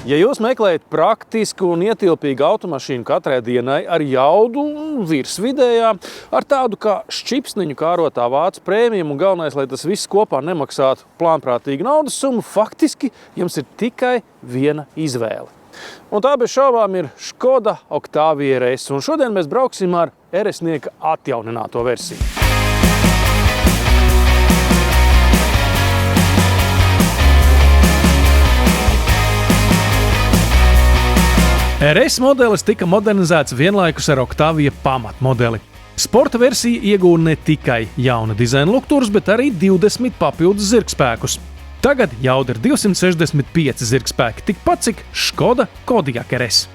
Ja jūs meklējat praktisku un ietilpīgu automašīnu katrai dienai ar jaudu virsvidējā, ar tādu kā šķipsniņu kārotā vācu prēmiju un galvenais, lai tas viss kopā nemaksātu plānprātīgu naudas summu, faktiski jums ir tikai viena izvēle. Un tā bez šaubām ir Škoda Octavia RS, un šodien mēs brauksim ar RS-nieka atjaunināto versiju. RS modelis tika modernizēts vienlaikus ar Octavia pamatmodeli. Sporta versija iegūda ne tikai jauna dizaina lukturs, bet arī 20 papildus zirgspēkus. Tagad jauda ir 265 zirgspēki, tikpat cik Škoda Kodiaq RS.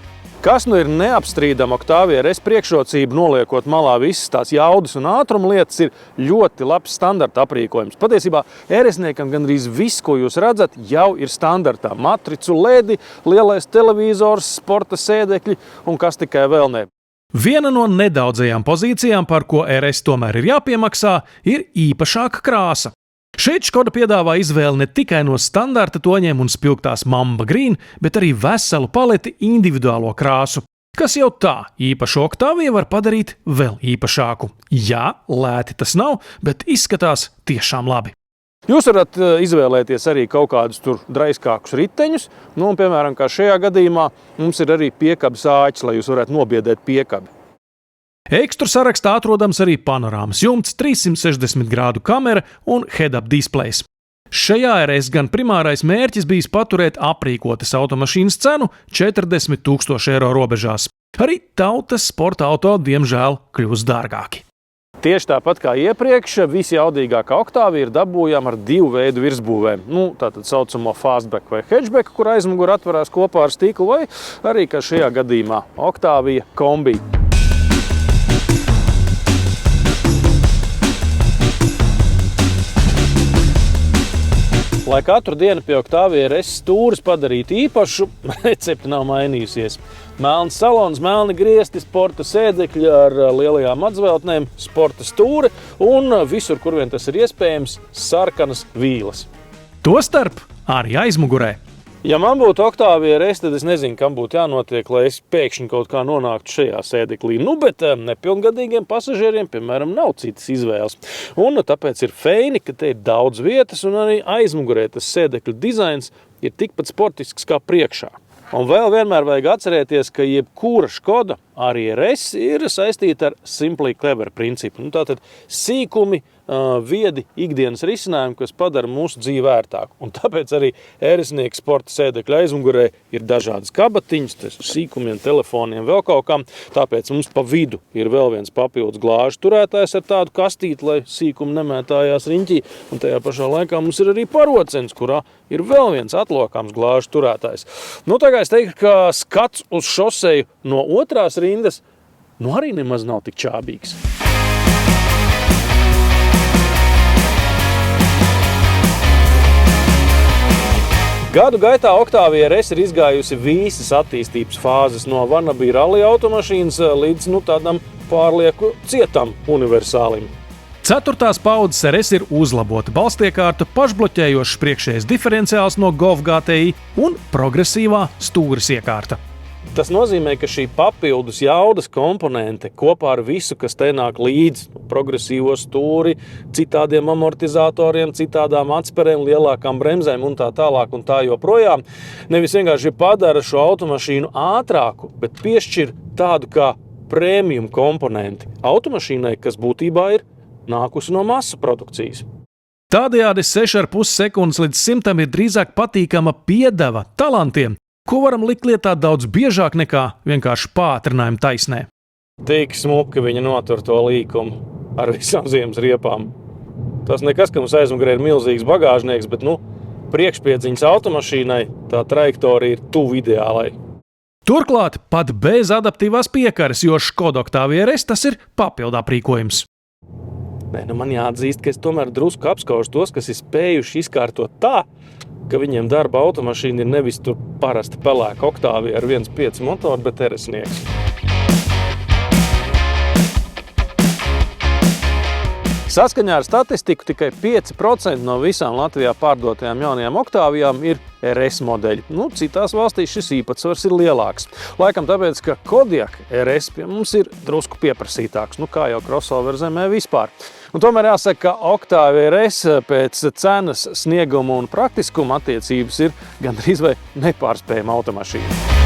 Kas nu ir neapstrīdama Octavia RS priekšrocība, noliekot malā visas tās jaudas un ātruma lietas, ir ļoti labs standarta aprīkojums. Patiesībā RS-niekam gandrīz viss, ko jūs redzat, jau ir standartā. Matricu ledi, lielais televizors, sporta sēdekļi un kas tikai vēl ne. Viena no nedaudzajām pozīcijām, par ko RS tomēr ir jāpiemaksā, ir īpašāka krāsa. Šeit Škoda piedāvā izvēli ne tikai no standarta toņiem un spilgtās Mamba Green, bet arī veselu paleti individuālo krāsu, kas jau tā īpašu Octavia var padarīt vēl īpašāku. Jā, lēti tas nav, bet izskatās tiešām labi. Jūs varat izvēlēties arī kaut kādus tur draiskākus riteņus, un, piemēram, kā šajā gadījumā, mums ir arī piekabes āķis, lai jūs varētu nobiedēt piekabi. Ekstru sarakstā atrodams arī panorāmas jumts, 360 grādu kamera un head-up displejs. Šajā RS gan primārais mērķis bijis paturēt aprīkotas automašīnas cenu 40 000 eiro robežās. Arī tautas sporta auto, diemžēl, kļūst dārgāki. Tieši tāpat kā iepriekš, visi jaudīgākā Octavia ir dabūjama ar divu veidu virsbūvēm. Tātad saucamo fastback vai hatchback, kur aizmugure atverās kopā ar stiklu, vai arī, kā šajā gadījumā, Octavia kombi. Lai katru dienu pie Octavia RS stūris padarītu īpašu, recepte nav mainījusies. Melns salons, melni griesti, sporta sēdekļi ar lielajām atzveltnēm, sporta stūri un visur, kur vien tas ir iespējams, sarkanas vīles. Tostarp arī aizmugurē. Ja man būtu Octavia RS, tad es nezinu, kam būtu jānotiek, lai es pēkšņi kaut kā nonāktu šajā sēdeklī. Bet nepilngadīgiem pasažieriem, piemēram, nav citas izvēles. Un tāpēc ir feini, ka te ir daudz vietas un arī aizmugurē tas sēdekļu dizains ir tikpat sportisks kā priekšā. Un vēl vienmēr vajag atcerēties, ka jebkura Škoda, arī RS, ir saistīta ar Simply Clever principu. Tātad sīkumi, viedi ikdienas risinājumi, kas padara mūsu dzīvi ērtāku. Un tāpēc arī RS-nieka sporta sēdekļa aizmugurē ir dažādas kabatiņas, tas sīkumiem, telefoniem, vēl kaut kam. Tāpēc mums pa vidu ir vēl viens papildus glāžu turētājs ar tādu kastīti, lai sīkumi nemētājās riņķī. Un tajā pašā laikā mums ir arī parocens, kurā ir vēl viens atlokāms glāžu turētājs. Tagad es teiktu, ka skats uz šoseju no otrās rindas arī nemaz nav tik čābīgs. Gadu gaitā Octavia RS ir izgājusi visas attīstības fāzes no wannabe rallija automašīnas līdz tādam pārlieku cietam universālim. 4. paudzes RS ir uzlabota balstiekārta, pašbloķējošs priekšējais diferenciāls no Golf GTI un progresīvā stūres iekārta. Tas nozīmē, ka šī papildus jaudas komponente kopā ar visu, kas te nāk līdz, progresīvo stūri, citādiem amortizatoriem, citādām atsperēm, lielākām bremzēm un tā tālāk un tā joprojām, nevis vienkārši padara šo automašīnu ātrāku, bet piešķir tādu kā premium komponenti automašīnai, kas būtībā ir nākusi no masu produkcijas. Tādējādi 6,5 sekundes līdz 100 ir drīzāk patīkama piedeva talantiem, ko varam likt lietā daudz biežāk nekā vienkārši pātrinājumu taisnē. Tik smuki viņa notur to līkumu ar visām ziemas riepām. Tas nekas, ka mums aizmugurē ir milzīgs bagāžnieks, bet priekšpiedziņas automašīnai tā trajektorija ir tuvu ideālai. Turklāt pat bez adaptīvās piekares, jo Škoda Octavia RS tas ir papildu aprīkojums. Man jāatzīst, ka es tomēr drusku apskaužu tos, kas ir spējuši izkārtot tā, ka viņiem darba automašīna ir nevis tur parasta pelēka Octavia ar 1.5 motoru, bet RS-nieks. Saskaņā ar statistiku tikai 5% no visām Latvijā pārdotajām jaunajām Octavijām ir RS modeļi. Citās valstīs šis īpatsvars ir lielāks. Laikam tāpēc, ka Kodiaq RS pie mums ir drusku pieprasītāks, kā jau crossover zemē vispār. Un tomēr jāsaka, ka Octavia RS pēc cenas, snieguma un praktiskuma attiecības ir gandrīz vai nepārspējama automašīna.